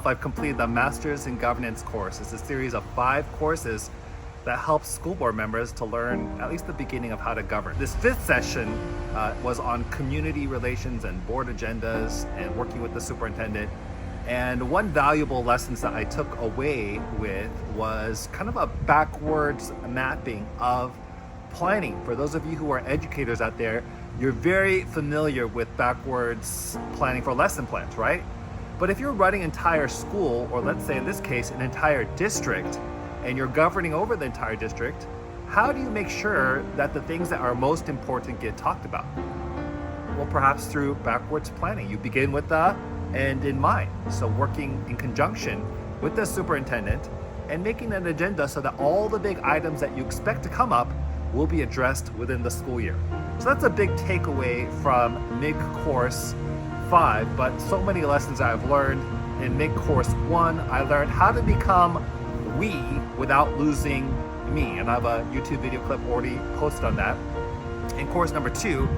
I've completed the Masters in Governance course. It's a series of 5 courses that helps school board members to learn at least the beginning of how to govern. This 5th session was on community relations and board agendas and working with the superintendent. And one valuable lesson that I took away with was kind of a backwards mapping of planning. For those of you who are educators out there, you're very familiar with backwards planning for lesson plans, right? But if you're running an entire school, or let's say in this case, an entire district, and you're governing over the entire district, how do you make sure that the things that are most important get talked about? Well, perhaps through backwards planning. You begin with the end in mind. So working in conjunction with the superintendent and making an agenda so that all the big items that you expect to come up will be addressed within the school year. So that's a big takeaway from MIG Course 5, but so many lessons I've learned. In MIG Course 1, I learned how to become we without losing me, and I have a YouTube video clip already posted on that. In course number 2,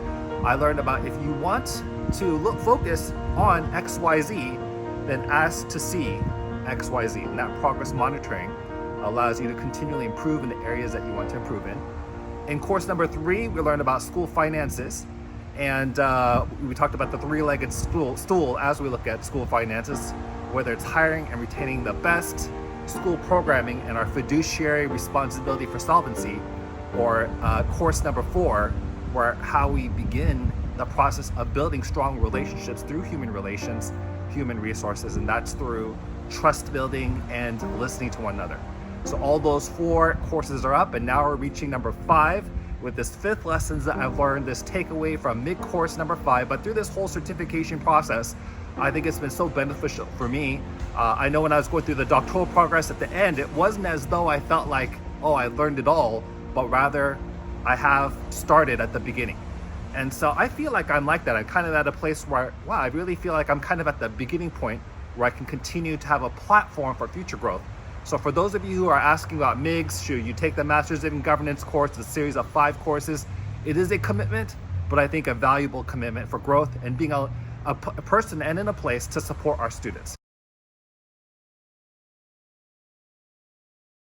I learned about if you want to focus on XYZ, then ask to see XYZ, and that progress monitoring allows you to continually improve in the areas that you want to improve in. In course number 3, we learned about school finances, and we talked about the 3-legged stool as we look at school finances, whether it's hiring and retaining the best, school programming and our fiduciary responsibility for solvency, or course number 4, where how we begin the process of building strong relationships through human relations, human resources, and that's through trust building and listening to one another. So all those 4 courses are up, and now we're reaching number 5 with this 5th lessons that I've learned, this takeaway from MIG Course number 5. But through this whole certification process, I think it's been so beneficial for me. I know when I was going through the doctoral progress at the end, it wasn't as though I felt like, oh, I learned it all, but rather I have started at the beginning. And so I feel like I'm like that. I'm kind of at a place where, wow, I really feel like I'm kind of at the beginning point where I can continue to have a platform for future growth. So for those of you who are asking about MIGs, should you take the Masters in Governance course, the series of 5 courses? It is a commitment, but I think a valuable commitment for growth and being a person and in a place to support our students.